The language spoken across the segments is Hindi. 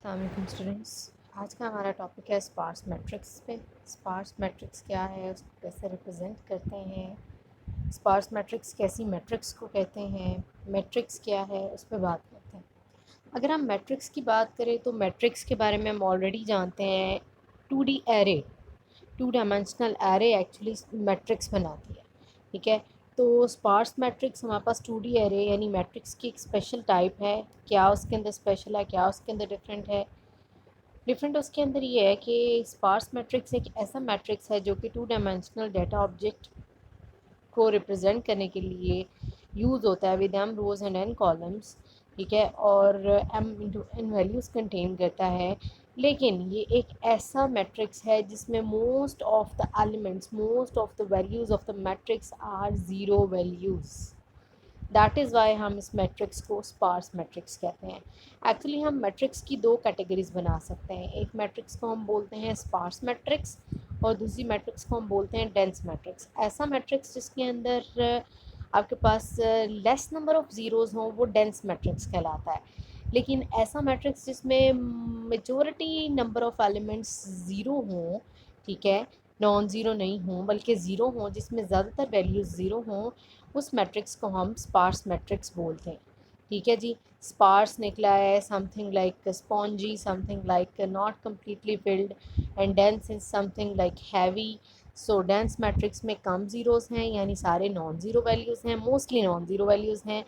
अस्सलाम स्टूडेंट्स। आज का हमारा टॉपिक है स्पार्स मैट्रिक्स पे। स्पार्स मैट्रिक्स क्या है, उसको कैसे रिप्रेजेंट करते हैं, स्पार्स मैट्रिक्स कैसी मैट्रिक्स को कहते हैं, मैट्रिक्स क्या है, उस पर बात करते हैं। अगर हम मैट्रिक्स की बात करें तो मैट्रिक्स के बारे में हम ऑलरेडी जानते हैं। 2D array, 2 dimensional array actually matrix बनाती है। ठीक है, तो स्पार्स मैट्रिक्स हमारे पास 2D एरे यानी मैट्रिक्स की एक स्पेशल टाइप है। क्या उसके अंदर स्पेशल है, क्या उसके अंदर डिफरेंट है? डिफरेंट उसके अंदर ये है कि स्पार्स मैट्रिक्स एक ऐसा मैट्रिक्स है जो कि 2 डायमेंशनल डाटा ऑब्जेक्ट को रिप्रेजेंट करने के लिए यूज़ होता है with M rows and N columns. ठीक है, और M into N values contain करता है। लेकिन ये एक ऐसा मैट्रिक्स है जिसमें most of the elements, most of the values of the matrix are zero values. That is why हम इस मैट्रिक्स को स्पार्स मैट्रिक्स कहते हैं। एक्चुअली हम मैट्रिक्स की दो कैटेगरीज बना सकते हैं। एक मैट्रिक्स को हम बोलते हैं स्पार्स मैट्रिक्स और दूसरी मैट्रिक्स को हम बोलते हैं डेंस मैट्रिक्स। ऐसा मैट्रिक्स जिसके अंदर आपके पास लेस नंबर ऑफ़ ज़ीरोज़ हों वो डेंस मैट्रिक्स कहलाता है। लेकिन ऐसा मैट्रिक्स जिसमें majority number of elements zero हों, ठीक है, नॉन ज़ीरो नहीं हों बल्कि ज़ीरो हों, जिसमें ज़्यादातर वैल्यूज़ ज़ीरो हों, उस मैट्रिक्स को हम स्पार्स मैट्रिक्स बोलते हैं। ठीक है जी। स्पार्स निकला है something like spongy, something like not completely field, and dense is something like heavy. So dense matrix में कम ज़ीरोज़ हैं यानी सारे नॉन ज़ीरो वैल्यूज़ हैं, मोस्टली नॉन ज़ीरो वैल्यूज़ हैं।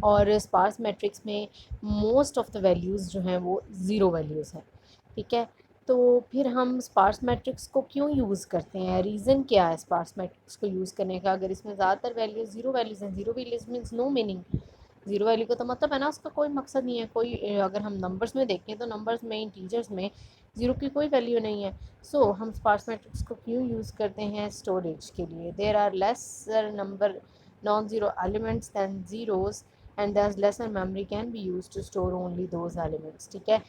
और स्पार्स मैट्रिक्स में मोस्ट ऑफ़ द वैल्यूज़ जो हैं वो ज़ीरो वैल्यूज़ हैं। ठीक है, तो फिर हम स्पार्स मैट्रिक्स को क्यों यूज़ करते हैं, रीज़न क्या है स्पार्स मैट्रिक्स को यूज़ करने का? अगर इसमें ज़्यादातर वैल्यूज़ ज़ीरो वैल्यूज़ हैं, zero values means no meaning. Zero value का तो मतलब है ना उसका कोई मकसद नहीं है, कोई अगर हम नंबर्स में देखें तो नंबर्स में, इंटीजर्स में ज़ीरो की कोई वैल्यू नहीं है। सो हम स्पार्स मैट्रिक्स को क्यों यूज़ करते हैं? स्टोरेज के लिए। There are lesser number non zero elements than zeros and thus lesser memory can be use to store only those elements. ठीक है,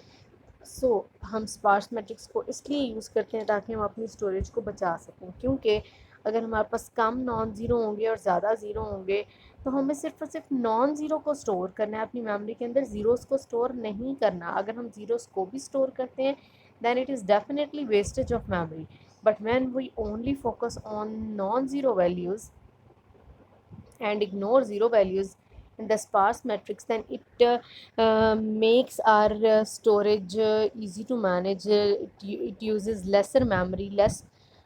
हम स्पार्स मैट्रिक्स को इसलिए यूज़ करते हैं ताकि हम अपनी स्टोरेज को बचा सकें, क्योंकि अगर हमारे पास कम नॉन ज़ीरो होंगे और ज़्यादा ज़ीरो होंगे तो हमें सिर्फ और सिर्फ नॉन ज़ीरो को स्टोर करना है अपनी मेमोरी के अंदर, ज़ीरोज़ को स्टोर नहीं करना। अगर हम ज़ीरोज़ को भी स्टोर करते हैं then it is definitely wastage of memory. But when we only focus on non zero values and ignore zero values in the sparse matrix, then it makes our storage easy to manage. It uses lesser memory, less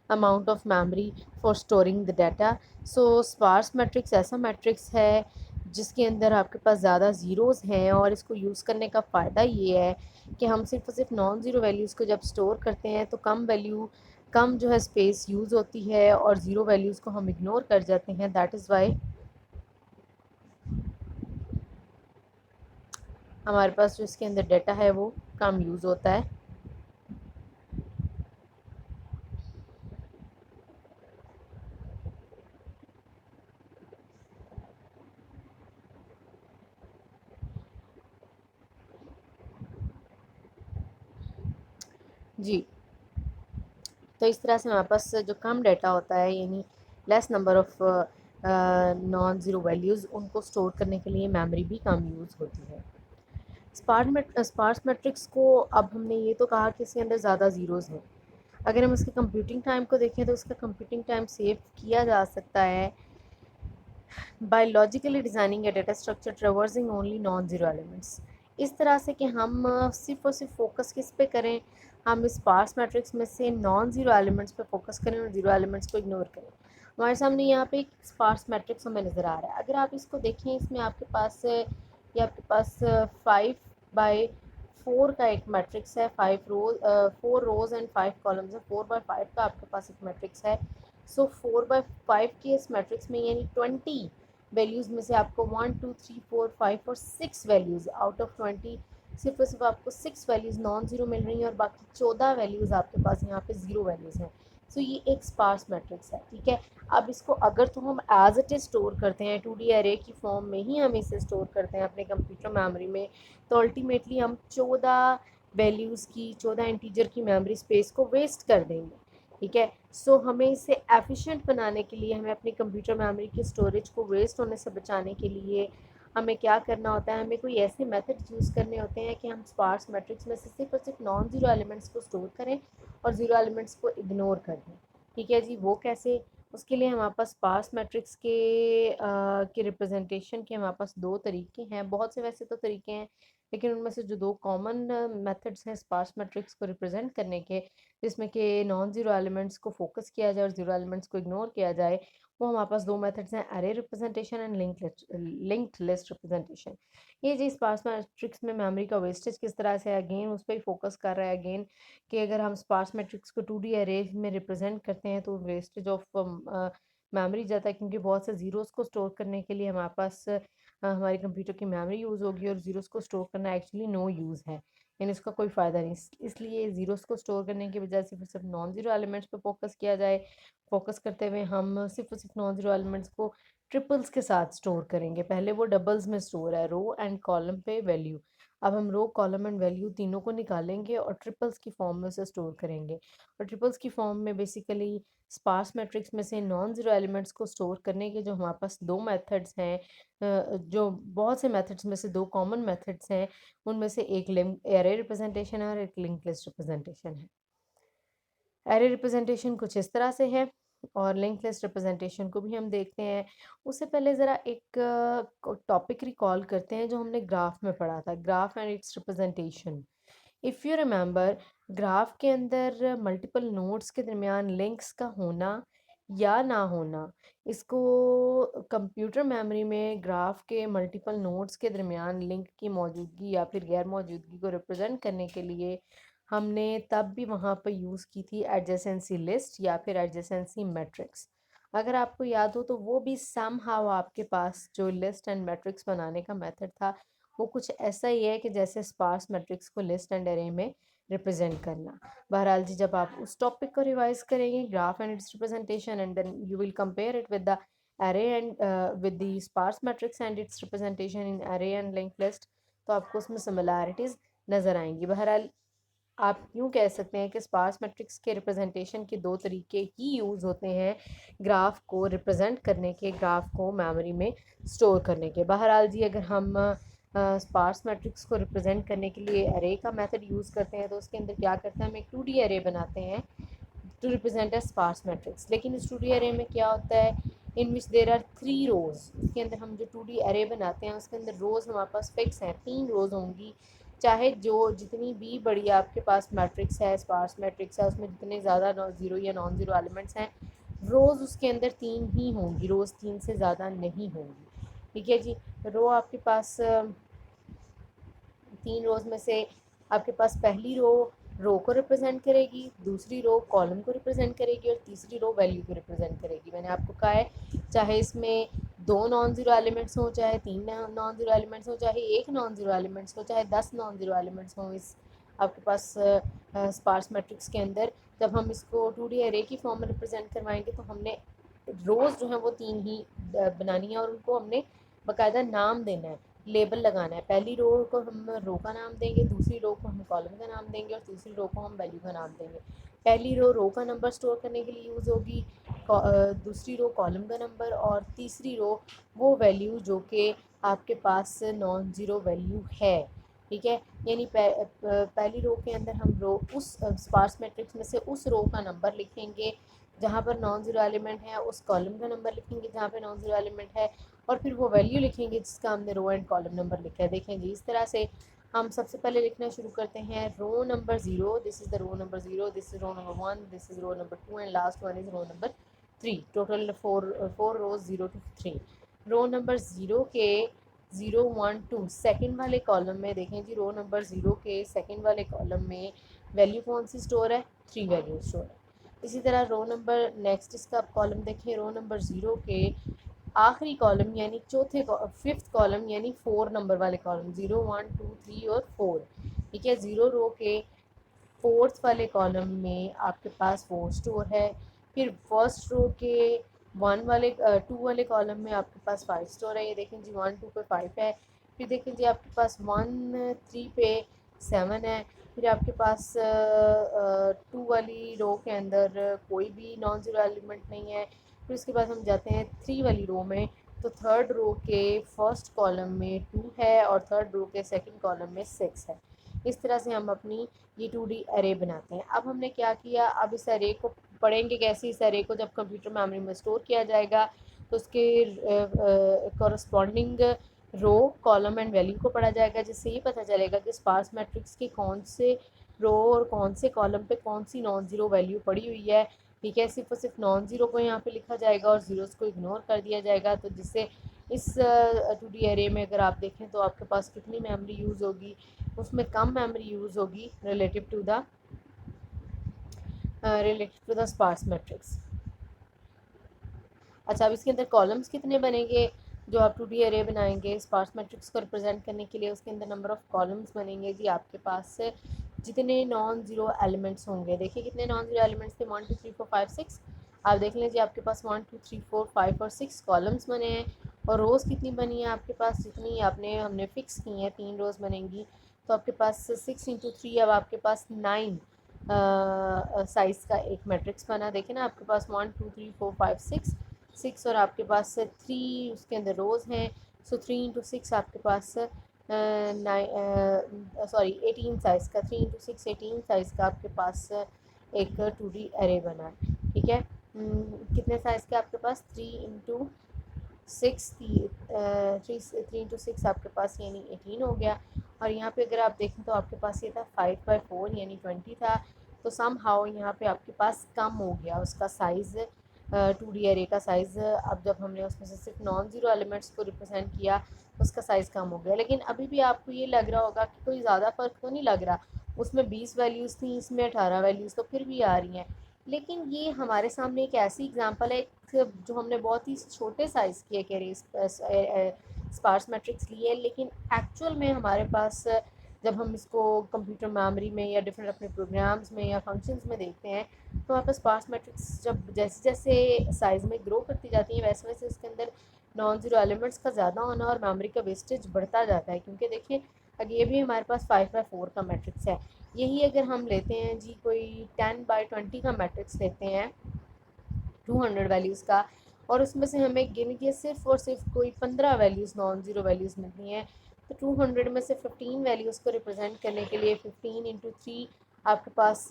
amount of memory for storing the data. So sparse matrix ऐसा matrix है जिसके अंदर आपके पास ज़्यादा ज़ीरोज़ हैं, और इसको यूज़ करने का फ़ायदा ये है कि हम सिर्फ और सिर्फ नॉन ज़ीरो वैल्यूज़ को जब स्टोर करते हैं तो कम जो है स्पेस यूज़ होती है और ज़ीरो वैल्यूज़ को हम इग्नोर कर जाते हैं। दैट इज़ वाई हमारे पास जो इसके अंदर डाटा है वो कम यूज़ होता है। जी, तो इस तरह से हमारे पास जो कम डाटा होता है यानी less number of non zero values, उनको स्टोर करने के लिए मेमोरी भी कम यूज़ होती है। स्पार्स मैट्रिक्स को अब हमने ये तो कहा कि इसके अंदर ज़्यादा ज़ीरोज़ हैं। अगर हम उसके कंप्यूटिंग टाइम को देखें तो उसका कंप्यूटिंग टाइम सेव किया जा सकता है by logically designing a data structure traversing only non zero elements. इस तरह से कि हम सिर्फ और सिर्फ फोकस किस पे करें, हम इस स्पार्स मैट्रिक्स में से नॉन ज़ीरो एलिमेंट्स पे फोकस करें और ज़ीरो एलिमेंट्स को इग्नोर करें। हमारे सामने यहाँ पे एक स्पार्स मैट्रिक्स हमें नज़र आ रहा है। अगर आप इसको देखें, इसमें आपके पास 5/4 का एक मैट्रिक्स है, 4 रोज़ एंड 5 कॉलम्स है, 4/5 का आपके पास एक मैट्रिक्स है। सो 4/5 के इस मैट्रिक्स में यानी 20 वैल्यूज़ में से आपको 1 2 3 4 5 और 6 वैल्यूज़ आउट ऑफ 20 सिर्फ और सिर्फ आपको 6 वैल्यूज़ नॉन ज़ीरो मिल रही हैं और बाकी 14 वैल्यूज़ आपके पास यहाँ पे ज़ीरो वैल्यूज़ हैं। सो ये एक स्पार्स मैट्रिक्स है। ठीक है, अब इसको अगर तो हम एज इट इज़ स्टोर करते हैं, 2D एरे की फॉर्म में ही हम इसे स्टोर करते हैं अपने कंप्यूटर मेमोरी में, तो अल्टीमेटली हम 14 वैल्यूज़ की, 14 इंटीजर की मेमोरी स्पेस को वेस्ट कर देंगे। ठीक है, हमें इसे एफिशिएंट बनाने के लिए, हमें अपनी कंप्यूटर मेमोरी की स्टोरेज को वेस्ट होने से बचाने के लिए हमें क्या करना होता है, हमें कोई ऐसे मेथड यूज़ करने होते हैं कि हम स्पार्स मैट्रिक्स में से सिर्फ और सिर्फ नॉन ज़ीरो एलिमेंट्स को स्टोर करें और ज़ीरो एलिमेंट्स को इग्नोर कर दें। ठीक है जी, वो कैसे? उसके लिए हमारे पास स्पार्स मैट्रिक्स के रिप्रेजेंटेशन के हमारे पास दो तरीके हैं। बहुत से वैसे तो तरीके हैं, लेकिन उनमें से जो दो कॉमन मेथड्स हैं स्पार्स मैट्रिक्स को रिप्रेजेंट करने के, जिसमें कि नॉन ज़ीरो एलिमेंट्स को फोकस किया जाए और ज़ीरो एलिमेंट्स को इग्नोर किया जाए, वो हमारे पास दो मेथड्स हैं, अरे representation and linked list representation. ये जी स्पार्स मैट्रिक्स में मेमोरी का वेस्टेज किस तरह से है, अगेन उस पर ही फोकस कर रहा है अगेन, कि अगर हम स्पार्स मैट्रिक्स को 2D अरे में रिप्रेजेंट करते हैं तो वेस्टेज ऑफ मेमोरी जाता है, क्योंकि बहुत से ज़ीरोज़ को स्टोर करने के लिए हमारे पास हमारी कंप्यूटर की मेमोरी यूज़ होगी, और ज़ीरोज़ को स्टोर करना एक्चुअली नो यूज़ है, यानी इसका कोई फ़ायदा नहीं। इसलिए ज़ीरोज़ को स्टोर करने के बजाय सिर्फ नॉन ज़ीरो एलिमेंट्स पे फोकस किया जाए। फोकस करते हुए हम सिर्फ और सिर्फ नॉन ज़ीरो एलिमेंट्स को ट्रिपल्स के साथ स्टोर करेंगे। पहले वो डबल्स में स्टोर है, रो एंड कॉलम पे वैल्यू। अब हम रो कॉलम एंड वैल्यू तीनों को निकालेंगे और ट्रिपल्स की फॉर्म में से स्टोर करेंगे। और ट्रिपल्स की फॉर्म में बेसिकली स्पार्स मैट्रिक्स में से नॉन ज़ीरो एलिमेंट्स को स्टोर करने के जो हमारे पास दो मेथड्स हैं, जो बहुत से मेथड्स में से दो कॉमन मेथड्स हैं, उनमें से एक एरे रिप्रेजेंटेशन है और एक लिंक्ड लिस्ट रिप्रेजेंटेशन है। एरे रिप्रेजेंटेशन कुछ इस तरह से है, और लिंक लिस्ट रिप्रेजेंटेशन को भी हम देखते हैं। उससे पहले ज़रा एक टॉपिक रिकॉल करते हैं जो हमने ग्राफ में पढ़ा था, graph and its representation. If you remember, graph के अंदर मल्टीपल नोड्स के दरमियान लिंक्स का होना या ना होना, इसको कंप्यूटर मेमोरी में ग्राफ के मल्टीपल नोड्स के दरमियान लिंक की मौजूदगी या फिर गैर मौजूदगी को रिप्रेजेंट करने के लिए हमने तब भी वहाँ पर यूज़ की थी एडजेसेंसी लिस्ट या फिर एडजेसेंसी मैट्रिक्स। अगर आपको याद हो तो वो भी सम हाउ आपके पास जो लिस्ट एंड मैट्रिक्स बनाने का मेथड था, वो कुछ ऐसा ही है कि जैसे स्पार्स मैट्रिक्स को लिस्ट एंड एरे में रिप्रेजेंट करना। बहरहाल जी, जब आप उस टॉपिक को रिवाइज करेंगे, graph and its representation, and then you will compare it with the array and with the sparse matrix and its representation in array and linked list, तो आपको उसमें सिमिलैरिटीज़ नज़र आएंगी। बहरहाल आप यूँ कह सकते हैं कि स्पार्स मैट्रिक्स के रिप्रेजेंटेशन के दो तरीके ही यूज़ होते हैं ग्राफ को रिप्रेजेंट करने के, ग्राफ को मेमोरी में स्टोर करने के। बहरहाल जी, अगर हम स्पार्स मैट्रिक्स को रिप्रेजेंट करने के लिए अरे का मेथड यूज़ करते हैं तो उसके अंदर क्या करते हैं, हम एक 2D अरे बनाते हैं to represent a sparse matrix. लेकिन इस 2D अरे में क्या होता है, इन विच देर आर 3 रोज़। उसके अंदर हम जो 2D अरे बनाते हैं उसके अंदर रोज़ हमारे पास फिक्स हैं, 3 रोज़ होंगी। चाहे जो जितनी भी बड़ी आपके पास मैट्रिक्स है, स्पार्स मैट्रिक्स है, उसमें जितने ज़्यादा ज़ीरो या नॉन ज़ीरो एलिमेंट्स हैं, रोज़ उसके अंदर 3 ही होंगी, रोज़ 3 से ज़्यादा नहीं होंगी। ठीक है जी। रो आपके पास 3 रोज़ में से आपके पास पहली रो को रिप्रेजेंट करेगी, दूसरी रो कॉलम को रिप्रेजेंट करेगी और तीसरी रो वैल्यू को रिप्रेजेंट करेगी। मैंने आपको कहा है, चाहे इसमें 2 नॉन ज़ीरो एलिमेंट्स हों, चाहे 3 नॉन ज़ीरो एलिमेंट्स हों, चाहे 1 नॉन ज़ीरो एलिमेंट्स हो, चाहे 10 नॉन ज़ीरो एलिमेंट्स हों, इस आपके पास स्पार्स मैट्रिक्स के अंदर, जब हम इसको 2D अरे की फॉर्म में रिप्रेजेंट करवाएंगे तो हमने रोज़ जो है वो 3 ही बनानी है, और उनको हमने बाकायदा नाम देना है, लेबल लगाना है। पहली रो को हम रो का नाम देंगे, दूसरी रो को हम कॉलम का नाम देंगे और तीसरी रो को हम वैल्यू का नाम देंगे। पहली रो का नंबर स्टोर करने के लिए यूज़ होगी, दूसरी रो कॉलम का नंबर, और तीसरी रो वो वैल्यू जो कि आपके पास नॉन ज़ीरो वैल्यू है। ठीक है, यानी पहली रो के अंदर हम रो उस स्पार्स मैट्रिक्स में से उस रो का नंबर लिखेंगे जहाँ पर नॉन ज़ीरो एलिमेंट है, उस कॉलम का नंबर लिखेंगे जहाँ पे नॉन ज़ीरो एलिमेंट है, और फिर वो वैल्यू लिखेंगे जिसका हमने रो एंड कॉलम नंबर लिखा है। देखें जी, इस तरह से हम सबसे पहले लिखना शुरू करते हैं row number 0, this is the row number 0, this is row number 1, this is row number 2 and last one is row number 3। Total four rows 0 to 3। Row number 0 के 0 1 2 सेकेंड वाले कॉलम में देखें जी, रो नंबर 0 के सेकेंड वाले कॉलम में वैल्यू कौन सी स्टोर है, 3 वैल्यू स्टोर है। इसी तरह रो नंबर नेक्स्ट इसका आप कॉलम देखें, रो नंबर 0 के आखिरी कॉलम यानी फिफ्थ कॉलम यानी 4 नंबर वाले कॉलम, 0 1 2 3 और 4। ठीक है, 0 रो के फोर्थ वाले कॉलम में आपके पास 4 स्टोर है। फिर फर्स्ट रो के 2 वाले कॉलम में आपके पास 5 स्टोर है। ये देखें जी, 1 2 पे 5 है। फिर देखें जी, आपके पास 1 3 पे 7 है। फिर आपके पास 2 वाली रो के अंदर कोई भी नॉन ज़ीरो एलिमेंट नहीं है। फिर उसके बाद हम जाते हैं 3 वाली रो में, तो थर्ड रो के फर्स्ट कॉलम में 2 है और थर्ड रो के सेकंड कॉलम में 6 है। इस तरह से हम अपनी ये 2D अरे बनाते हैं। अब हमने क्या किया, अब इस अरे को पढ़ेंगे कैसे, इस अरे को जब कंप्यूटर मेमोरी में स्टोर किया जाएगा तो उसके corresponding row, column and value को पढ़ा जाएगा, जिससे ये पता चलेगा कि स्पार्स मैट्रिक्स के कौन से रो और कौन से कॉलम पे कौन सी नॉन ज़ीरो वैल्यू पड़ी हुई है। ठीक है, सिर्फ और सिर्फ नॉन ज़ीरो को यहाँ पे लिखा जाएगा और ज़ीरोज़ को इग्नोर कर दिया जाएगा। तो जिससे इस 2D अरे में अगर आप देखें तो आपके पास कितनी मेमोरी यूज़ होगी, उसमें कम मेमोरी यूज़ होगी relative to the sparse matrix. अच्छा, अब इसके अंदर कॉलम्स कितने बनेंगे जो आप 2D अरे बनाएंगे स्पार्स मैट्रिक्स को रिप्रेजेंट करने के लिए, उसके अंदर नंबर ऑफ़ कॉलम्स बनेंगे जी आपके पास जितने नॉन ज़ीरो एलिमेंट्स होंगे। देखिए कितने नॉन ज़ीरो एलिमेंट्स थे, 1 2 3 4 5 6। आप देख लें जी आपके पास 1 2 3 4 5 और 6 कॉलम्स बने हैं। और रोज़ कितनी बनी है आपके पास, जितनी हमने फ़िक्स की हैं 3 रोज़ बनेंगी। तो आपके पास 6 × 3, अब आपके पास 9 साइज़ का एक मैट्रिक्स बना। देखिए ना, आपके पास 1 2 3 4 5 6 और आपके पास 3 उसके अंदर रोज़ हैं। सो 3 × 6 आपके पास 18 साइज़ का, 3 × 6 18 साइज़ का आपके पास एक 2D अरे बना है। ठीक है, कितने साइज़ के आपके पास, 3 × 6 3 × 6 आपके पास यानी 18 हो गया। और यहाँ पे अगर आप देखें तो आपके पास ये था 5/4 यानी 20 था। तो सम हाउ यहाँ पे आपके पास कम हो गया उसका साइज़, 2D अरे का साइज़। अब जब हमने उसमें से सिर्फ नॉन ज़ीरो एलिमेंट्स को रिप्रेजेंट किया तो उसका साइज़ कम हो गया। लेकिन अभी भी आपको ये लग रहा होगा कि कोई ज़्यादा फ़र्क तो नहीं लग रहा, उसमें 20 वैल्यूज़ थी, इसमें 18 वैल्यूज़ तो फिर भी आ रही हैं। लेकिन ये हमारे सामने एक ऐसी एग्जांपल है जो हमने बहुत ही छोटे साइज़ की एक एरे स्पार्स मैट्रिक्स ली है, लेकिन एक्चुअल में हमारे पास जब हम इसको कंप्यूटर मेमोरी में या डिफरेंट अपने प्रोग्राम्स में या फंक्शंस में देखते हैं तो हमारे पास स्पार्स मैट्रिक्स जब जैसे जैसे साइज़ में ग्रो करती जाती है वैसे वैसे इसके अंदर नॉन ज़ीरो एलिमेंट्स का ज़्यादा होना और मेमोरी का वेस्टेज बढ़ता जाता है। क्योंकि देखिए अगर ये भी हमारे पास 5/4 का मैट्रिक्स है, यही अगर हम लेते हैं जी कोई 10/20 का मैट्रिक्स लेते हैं 200 वैल्यूज़ का, और उसमें से हमें गिन के सिर्फ और सिर्फ कोई 15 वैल्यूज़ नॉन ज़ीरो वैल्यूज़ मिलती हैं। तो 200 में से 15 वैल्यूज़ को रिप्रेजेंट करने के लिए 15 × 3 आपके पास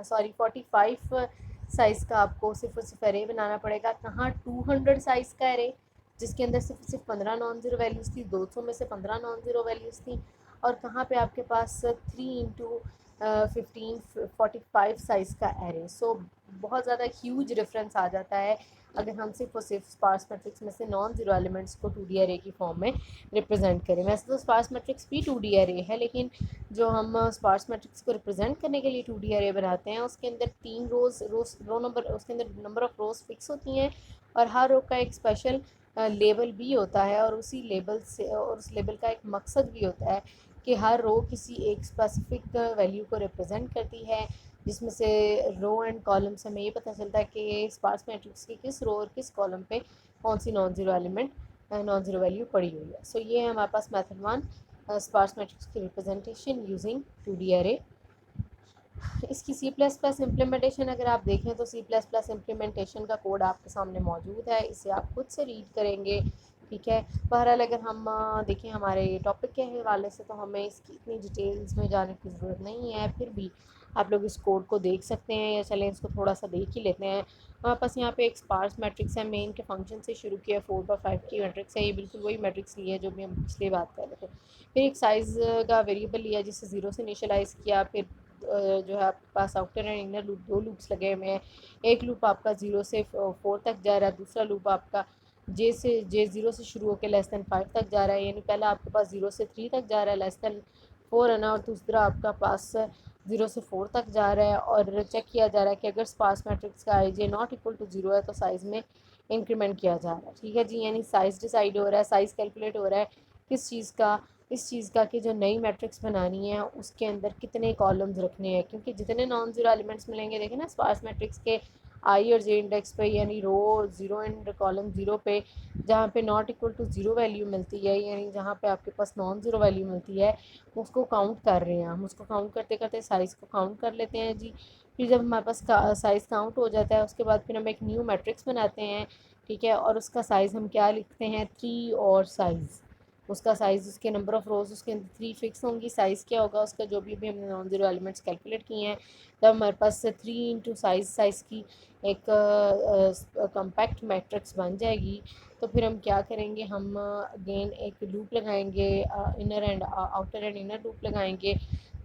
45 साइज़ का आपको सिर्फ और सिर्फ अरे बनाना पड़ेगा। कहाँ 200 साइज़ का अरे जिसके अंदर सिर्फ सिर्फ 15 नॉन ज़ीरो वैल्यूज़ थी, 200 में से 15 नॉन ज़ीरो वैल्यूज़ थी। और कहाँ पे आपके पास 3 × 15 45 साइज़ का एरे। सो बहुत ज़्यादा ह्यूज डिफरेंस आ जाता है अगर हम सिर्फ और सिर्फ स्पार्स मैट्रिक्स में से नॉन ज़ीरो एलिमेंट्स को 2D अरे की फॉर्म में रिप्रेजेंट करें। वैसे तो स्पार्स मैट्रिक्स भी 2D अरे है, लेकिन जो हम स्पार्स मैट्रिक्स को रिप्रेजेंट करने के लिए 2D अरे बनाते हैं उसके अंदर 3 रो नंबर, उसके अंदर नंबर ऑफ़ रोज़ फिक्स होती हैं और हर रो का एक स्पेशल लेबल भी होता है और उसी लेबल से और उस लेबल का एक मकसद भी होता है कि हर रो किसी एक स्पेसिफिक वैल्यू को रिप्रेजेंट करती है, जिसमें से रो एंड कॉलम से हमें ये पता चलता है कि स्पार्स मैट्रिक्स की किस रो और किस कॉलम पे कौन सी non zero element non zero value पड़ी हुई है। सो ये है हमारे पास मेथड 1, स्पार्स मैट्रिक्स की रिप्रेजेंटेशन यूजिंग 2D अरे। इसकी C++ इम्प्लीमेंटेशन अगर आप देखें तो C++ इम्प्लीमेंटेशन का कोड आपके सामने मौजूद है, इसे आप खुद से रीड करेंगे। ठीक है, बहरहाल अगर हम देखें हमारे टॉपिक के हवाले से तो हमें इसकी इतनी डिटेल्स में जाने की ज़रूरत नहीं है, फिर भी आप लोग इस कोड को देख सकते हैं या चलें इसको थोड़ा सा देख ही लेते हैं। हमारे पास यहाँ पे एक स्पार्स मैट्रिक्स है, मेन के फंक्शन से शुरू किया 4/5 की मैट्रिक्स है, ये बिल्कुल वही मैट्रिक्स ली है जो भी हम पिछले बात कर रहे थे। फिर एक साइज़ का वेरिएबल लिया जिसे 0 से इनिशियलाइज़ किया, फिर जो है आपके पास outer and inner loop, 2 loops लगे हुए हैं। एक लूप आपका 0 से 4 तक जा रहा है, दूसरा लूप आपका जे 0 से शुरू होकर <5 तक जा रहा है, यानी पहला आपके पास 0 से 3 तक जा रहा है <4 है ना, और दूसरा आपका पास 0 से 4 तक जा रहा है। और चेक किया जा रहा है कि अगर स्पार्स मैट्रिक्स का आई जे नॉट इक्वल टू 0 है तो साइज़ में इंक्रीमेंट किया जा रहा है। ठीक है जी, यानी साइज़ डिसाइड हो रहा है, साइज़ कैलकुलेट हो रहा है किस चीज़ का, इस चीज़ का कि जो नई मैट्रिक्स बनानी है उसके अंदर कितने कॉलम्स रखने हैं, क्योंकि जितने नॉन ज़ीरो एलिमेंट्स मिलेंगे, देखें ना स्पार्स मैट्रिक्स के आई और जे इंडेक्स पे, यानी रो 0 एंड कॉलम 0 पे जहाँ पे नॉट इक्वल टू 0 वैल्यू मिलती है, यानी जहाँ पे आपके पास नॉन ज़ीरो वैल्यू मिलती है उसको काउंट कर रहे हैं हम, उसको काउंट करते करते साइज़ को काउंट कर लेते हैं जी। फिर जब हमारे पास साइज़ काउंट हो जाता है उसके बाद फिर हम एक न्यू मैट्रिक्स बनाते हैं, ठीक है। और उसका साइज़ हम क्या लिखते हैं, 3 और साइज़, उसका साइज़, उसके नंबर ऑफ़ रोज़ उसके अंदर 3 फिक्स होंगी। साइज़ क्या होगा उसका, जो भी हमने नॉन ज़ीरो एलिमेंट्स कैलकुलेट किए हैं, तब हमारे पास 3 इंटू साइज़ की एक कम्पैक्ट मैट्रिक्स बन जाएगी। तो फिर हम क्या करेंगे, हम अगेन एक लूप लगाएंगे, inner and outer and inner loop लगाएंगे,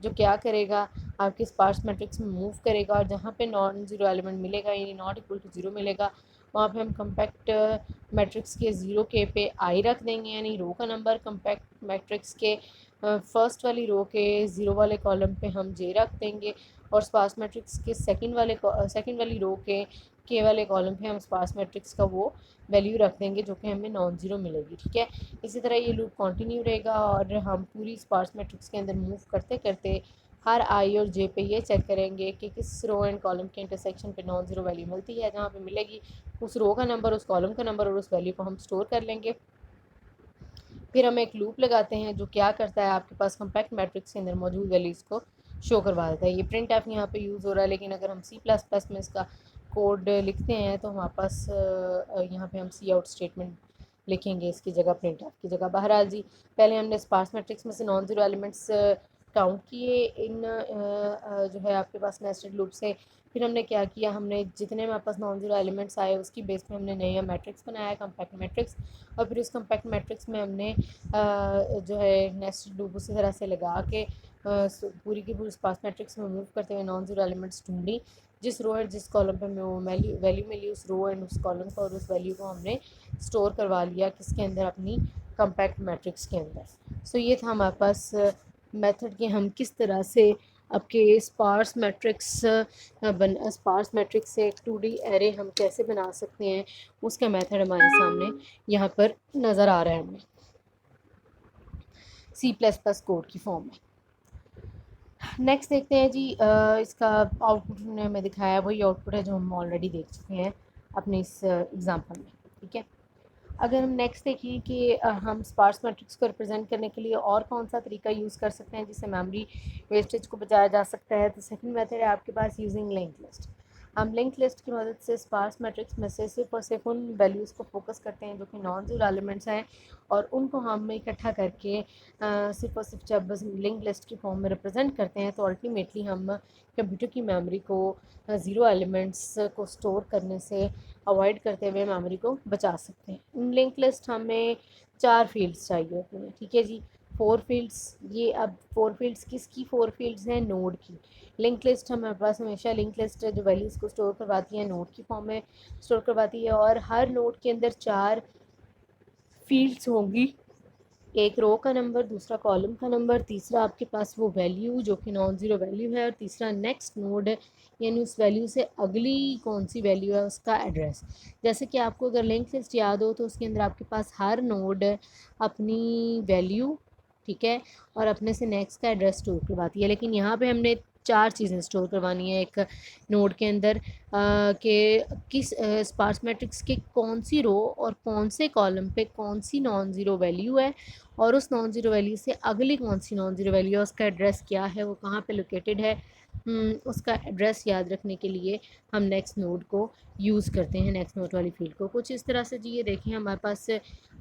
जो क्या करेगा, आपके स्पार्स मैट्रिक्स में मूव करेगा, और जहाँ पे नॉन ज़ीरो एलिमेंट मिलेगा यानी नॉट इक्वल टू ज़ीरो मिलेगा, वहाँ पे हम कम्पैक्ट मैट्रिक्स के ज़ीरो के पे आई रख देंगे, यानी रो का नंबर। कम्पैक्ट मैट्रिक्स के फर्स्ट वाली रो के ज़ीरो वाले कॉलम पे हम जे रख देंगे, और स्पार्स मैट्रिक्स के सेकंड वाली रो के वाले कॉलम पे हम स्पार्स मैट्रिक्स का वो वैल्यू रख देंगे जो कि हमें नॉन ज़ीरो मिलेगी, ठीक है। इसी तरह ये लूप कंटिन्यू रहेगा, और हम पूरी स्पार्स मैट्रिक्स के अंदर मूव करते करते हर आई और जे पे ये चेक करेंगे कि किस रो एंड कॉलम के इंटरसेक्शन पे नॉन ज़ीरो वैल्यू मिलती है। जहाँ पे मिलेगी उस रो का नंबर, उस कॉलम का नंबर और उस वैल्यू को हम स्टोर कर लेंगे। फिर हम एक लूप लगाते हैं जो क्या करता है, आपके पास कम्पैक्ट मैट्रिक्स के अंदर मौजूद वैल्यूज़ को शो करवा देता है। ये प्रिंट एफ यहाँ पे यूज़ हो रहा है, लेकिन अगर हम C++ में इसका कोड लिखते हैं तो हमारे पास यहाँ पे हम सी आउट स्टेटमेंट लिखेंगे इसकी जगह, प्रिंट एफ की जगह। बहरहाल जी, पहले हमने स्पार्स मैट्रिक्स में से नॉन ज़ीरो एलिमेंट्स काउंट किए इन जो है आपके पास नेस्टेड लूप से। फिर हमने क्या किया, हमने जितने हमारे पास नॉन ज़ीरो एलिमेंट्स आए उसकी बेस पे हमने नया मैट्रिक्स बनाया, कम्पैक्ट मैट्रिक्स। और फिर उस कम्पैक्ट मैट्रिक्स में हमने जो है नेस्टेड लूप उसी तरह से लगा के पूरी की पूरी स्पार्स मैट्रिक्स में मूव करते हुए नॉन ज़ीरो एलिमेंट्स ढूंढी, जिस रो एंड जिस कॉलम पे हमें वो वैल्यू मिली, उस रो एंड उस कॉलम का और उस वैल्यू को हमने स्टोर करवा लिया किसके अंदर, अपनी कम्पैक्ट मैट्रिक्स के अंदर। सो ये था हमारे पास मेथड कि हम किस तरह से आपके स्पार्स मैट्रिक्स से एक 2D एरे हम कैसे बना सकते हैं, उसका मेथड हमारे सामने यहाँ पर नज़र आ रहा है हमें C++ कोड की फॉर्म में। नेक्स्ट देखते हैं जी, इसका आउटपुट ने हमें दिखाया वही आउटपुट है जो हम ऑलरेडी देख चुके हैं अपने इस एग्जांपल में, ठीक है। अगर हम नेक्स्ट देखें कि हम स्पार्स मैट्रिक्स को रिप्रेजेंट करने के लिए और कौन सा तरीका यूज़ कर सकते हैं जिससे मेमोरी वेस्टेज को बचाया जा सकता है, तो सेकंड मेथड है आपके पास यूजिंग लिंक लिस्ट। हम लिंक लिस्ट की मदद से स्पार्स मैट्रिक्स में से सिर्फ और सिर्फ उन वैल्यूज़ को फोकस करते हैं जो कि नॉन ज़ीरो एलिमेंट्स हैं, और उनको हम इकट्ठा करके सिर्फ और सिर्फ जब लिंक लिस्ट की फॉर्म में रिप्रेजेंट करते हैं तो अल्टीमेटली हम कंप्यूटर की मेमोरी को ज़ीरो एलिमेंट्स को स्टोर करने से अवॉइड करते हुए मेमोरी को बचा सकते हैं। लिंक लिस्ट हमें 4 फील्ड्स चाहिए होती हैं, ठीक है जी। 4 फील्ड्स, ये अब 4 फील्ड्स किसकी 4 फील्ड्स हैं, नोड की। लिंक लिस्ट हमारे पास हमेशा लिंक लिस्ट जो वैल्यूज़ को स्टोर करवाती है नोड की फॉर्म में स्टोर करवाती है, और हर नोड के अंदर 4 फील्ड्स होंगी, एक रो का नंबर, दूसरा कॉलम का नंबर, तीसरा आपके पास वो वैल्यू जो कि नॉन ज़ीरो वैल्यू है, और तीसरा नेक्स्ट नोड है यानी उस वैल्यू से अगली कौन सी वैल्यू है उसका एड्रेस। जैसे कि आपको अगर लिंक लिस्ट याद हो तो उसके अंदर आपके पास हर नोड अपनी वैल्यू, ठीक है, और अपने से नेक्स्ट का एड्रेस स्टोर करवाती है, लेकिन यहाँ पे हमने 4 चीज़ें स्टोर करवानी है एक नोड के अंदर, कि किस स्पार्स मैट्रिक्स के कौन सी रो और कौन से कॉलम पे कौन सी नॉन ज़ीरो वैल्यू है, और उस नॉन ज़ीरो वैल्यू से अगली कौन सी नॉन ज़ीरो वैल्यू है, उसका एड्रेस क्या है, वो कहाँ पे लोकेटेड है। उसका एड्रेस याद रखने के लिए हम नेक्स्ट नोड को यूज़ करते हैं, नेक्स्ट नोड वाली फील्ड को। कुछ इस तरह से जी, ये देखें हमारे पास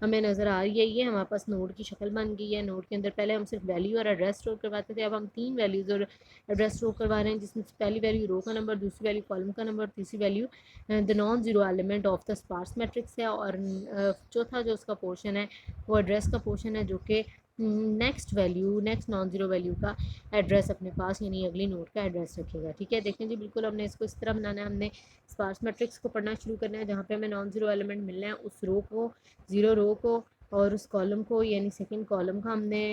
हमें नज़र आ रही है, ये हमारे पास नोड की शक्ल बन गई है। नोड के अंदर पहले हम सिर्फ वैल्यू और एड्रेस स्टोर करवाते थे, अब हम 3 वैल्यूज़ और एड्रेस स्टोर करवा रहे हैं, जिसमें पहली वैल्यू रो का नंबर, दूसरी वैल्यू कॉलम का नंबर, तीसरी value the non zero element of the sparse matrix है, और चौथा जो उसका पोर्शन है वो एड्रेस का पोर्शन है, जो कि नेक्स्ट नॉन ज़ीरो वैल्यू का एड्रेस अपने पास यानी अगली नोड का एड्रेस रखेगा, ठीक है। देखें जी, बिल्कुल हमने इसको इस तरह बनाना है, हमने स्पार्स मैट्रिक्स को पढ़ना शुरू करना है जहाँ पे हमें नॉन ज़ीरो एलिमेंट मिलना है, उस रो को, ज़ीरो रो को और उस कॉलम को यानी सेकंड कॉलम का हमने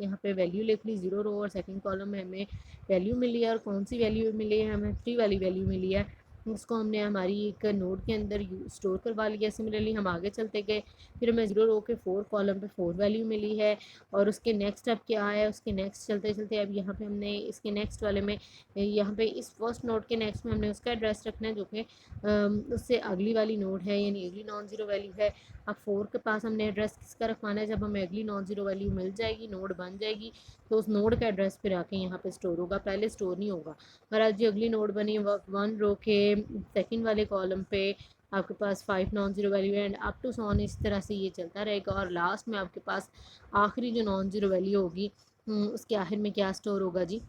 यहाँ पे वैल्यू लिख ली, ज़ीरो रो और सेकंड कॉलम में हमें वैल्यू मिली है, और कौन सी वैल्यू मिली है हमें, 3 वाली वैल्यू मिली है। उसको हमने हमारी एक नोड के अंदर स्टोर करवा लिया। सिमिलरली हम आगे चलते गए, फिर हमें 0 रो के 4 कॉलम पे 4 वैल्यू मिली है। और उसके नेक्स्ट अब क्या है, उसके नेक्स्ट चलते चलते अब यहाँ पे हमने इसके नेक्स्ट वाले में, यहाँ पे इस फर्स्ट नोड के नेक्स्ट में हमने उसका एड्रेस रखना है जो कि उससे अगली वाली नोड है, यानी अगली नॉन ज़ीरो वैल्यू है। अब 4 के पास हमने एड्रेस किसका रखवाना है, जब हमें अगली नॉन ज़ीरो वैल्यू मिल जाएगी, नोड बन जाएगी, तो उस नोड का एड्रेस फिर आके यहाँ पे स्टोर होगा, पहले स्टोर नहीं होगा। और आज जो अगली नोड बनी 1 रो के सेकंड वाले कॉलम पे आपके पास 5 नॉन ज़ीरो वैल्यू है, एंड अप टू सॉन इस तरह से ये चलता रहेगा। और लास्ट में आपके पास आखिरी जो नॉन ज़ीरो वैल्यू होगी, उसके आखिर में क्या स्टोर होगा जी,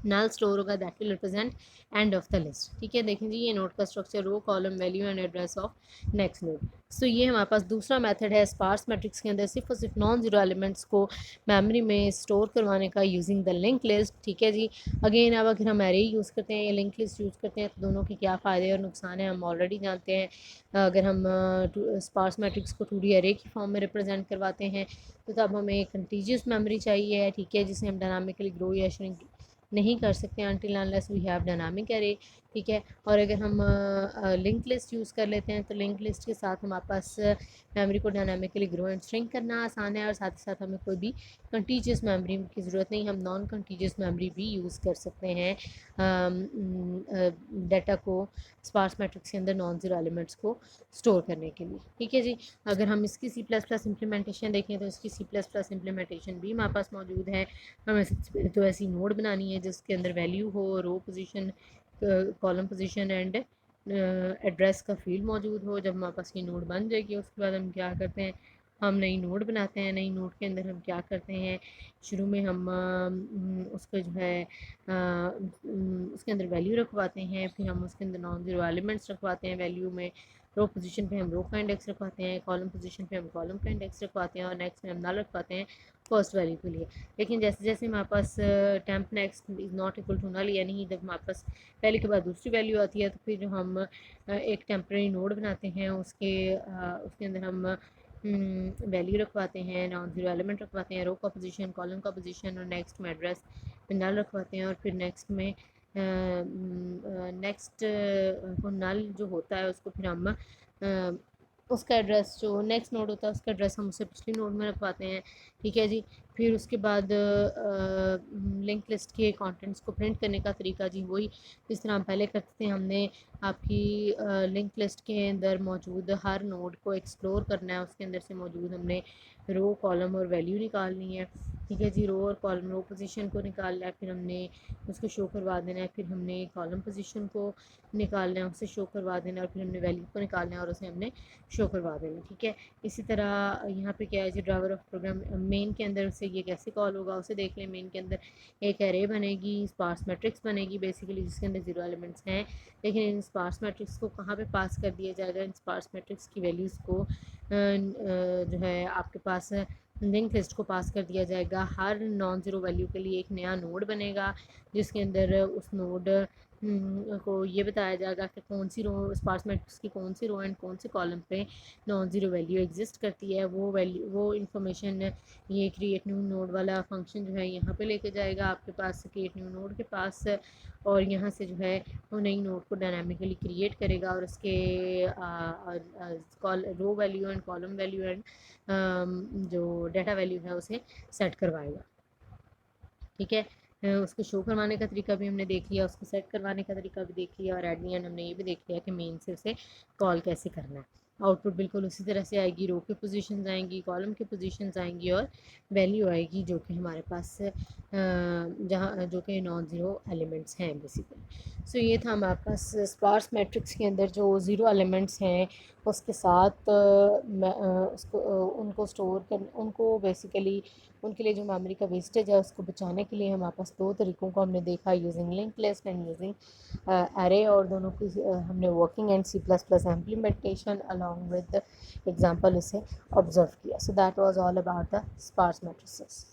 नल स्टोर होगा, that will represent end of the list. ठीक है, देखें जी ये नोड का structure, row column value and address of next node. सो ये हमारे पास दूसरा मेथड है स्पार्स मैट्रिक्स के अंदर सिर्फ और सिर्फ नॉन जीरो एलिमेंट्स को मेमोरी में स्टोर करवाने का, यूजिंग द लिंक लिस्ट। ठीक है जी, अगेन अब अगर हम एरे यूज़ करते हैं या लिंक लिस्ट यूज़ करते हैं तो दोनों के क्या फ़ायदे और नुकसान हैं हम ऑलरेडी जानते हैं। अगर हम स्पार्स मैट्रिक्स को 2D एरे की फॉर्म में रिप्रेजेंट करवाते हैं तो तब हमें कंटीजियस मेमोरी चाहिए, ठीक है, जिसे हम डायनामिकली ग्रो या श्रिंक नहीं कर सकते until unless we have dynamic array. ठीक है, और अगर हम लिंक लिस्ट यूज़ कर लेते हैं तो लिंक लिस्ट के साथ हमारे पास मेमोरी को डायनामिकली ग्रो एंड श्रिंक करना आसान है, और साथ ही साथ हमें कोई भी कंटीजियस मेमोरी की ज़रूरत नहीं, हम नॉन कंटीजियस मेमोरी भी यूज़ कर सकते हैं डाटा को स्पार्स मैट्रिक्स के अंदर नॉन ज़ीरो एलिमेंट्स को स्टोर करने के लिए। ठीक है जी, अगर हम इसकी C++ इम्प्लीमेंटेशन देखें तो इसकी C++ इम्प्लीमेंटेशन भी हमारे पास मौजूद है। हमें सबसे पहले तो ऐसी नोड बनानी है जिसके अंदर वैल्यू हो, row position, column position and address का फील्ड मौजूद हो। जब हमारे पास ये नोड बन जाएगी उसके बाद हम क्या करते हैं, हम नई नोड बनाते हैं। नई नोड के अंदर हम क्या करते हैं, शुरू में हम उसको जो है उसके अंदर वैल्यू रखवाते हैं, फिर हम उसके अंदर नॉन ज़ीरो एलिमेंट्स रखवाते हैं वैल्यू में। रो पोजीशन पे हम रो का इंडेक्स रखवाते हैं, कॉलम पोजीशन पे हम कॉलम का इंडेक्स रखवाते हैं, और नेक्स्ट में हम नल रखवाते हैं फर्स्ट वैल्यू के लिए। लेकिन जैसे जैसे हमारे पास temp next is not equal to null, यानी जब हमारे पास पहले के बाद दूसरी वैल्यू आती है तो फिर हम एक टेम्प्रेरी नोड बनाते हैं, उसके अंदर हम वैल्यू रखवाते हैं, नॉन ज़ीरो एलिमेंट रखवाते हैं, रो का पोजीशन, कॉलम का पोजीशन, और नेक्स्ट में एड्रेस फिर नल रखवाते हैं, और फिर नेक्स्ट में नेक्स्ट को नल जो होता है उसको फिर हम उसका एड्रेस, जो नेक्स्ट नोड होता है उसका एड्रेस हम उसे पिछली नोड में रखवाते हैं। ठीक है जी, फिर उसके बाद लिंक लिस्ट के कंटेंट्स को प्रिंट करने का तरीका जी वही जिस तरह हम पहले करते थे। हमने आपकी लिंक लिस्ट के अंदर मौजूद हर नोड को एक्सप्लोर करना है, उसके अंदर से मौजूद हमने रो, कॉलम और वैल्यू निकालनी है। ठीक है जी, रो और कॉलम, रो पोजीशन को निकालना है, फिर हमने उसको शो करवा देना है, फिर हमने कॉलम पोजीशन को निकालना है, उसे शो करवा देना है, और फिर हमने वैल्यू को निकालना है और उसे हमने शो करवा देना। ठीक है, इसी तरह यहाँ पे क्या है जी, ड्राइवर ऑफ प्रोग्राम मेन के अंदर से ये कैसे कॉल होगा उसे देख लें। मेन के अंदर एक एरे बनेगी, स्पार्स मैट्रिक्स बनेगी बेसिकली, जिसके अंदर ज़ीरो एलिमेंट्स हैं, लेकिन इन स्पार्स मैट्रिक्स को कहाँ पे पास कर दिया जाएगा, इन स्पार्स मैट्रिक्स की वैल्यूज़ को जो है आपके पास लिंक लिस्ट को पास कर दिया जाएगा। हर नॉन ज़ीरो वैल्यू के लिए एक नया नोड बनेगा जिसके अंदर उस नोड को ये बताया जाएगा कि कौन सी रो, स्पार्स मैट्रिक्स की कौन सी रो एंड कौन से कॉलम पे नॉन ज़ीरो वैल्यू एग्जिस्ट करती है। वो इन्फॉर्मेशन ये क्रिएट न्यू नोड वाला फंक्शन जो है यहाँ पे लेके जाएगा आपके पास क्रिएट न्यू नोड के पास, और यहाँ से जो है वो नई नोड को डायनामिकली क्रिएट करेगा और उसके row value and column value and जो डाटा वैल्यू है उसे सेट करवाएगा। ठीक है, उसको शो करवाने का तरीका भी हमने देख लिया, उसको सेट करवाने का तरीका भी देख लिया, और एट द एंड हमने ये भी देख लिया कि मेन से उसे कॉल कैसे करना है। आउटपुट बिल्कुल उसी तरह से आएगी, रो की पोजीशंस आएंगी, कॉलम की पोजीशंस आएंगी, और वैल्यू आएगी जो कि हमारे पास जहाँ जो कि नॉन ज़ीरो एलिमेंट्स हैं बेसिकली। सो ये था हमारे पास स्पार्स मैट्रिक्स के अंदर जो ज़ीरो एलिमेंट्स हैं उसके साथ उनको स्टोर कर, उनको बेसिकली उनके लिए जो मेमोरी का वेस्टेज है उसको बचाने के लिए हमारे पास दो तरीक़ों को हमने देखा, using link list and using array, और दोनों की हमने working and C++ implementation along with example इसे ऑब्जर्व किया। So that was all about the sparse matrices.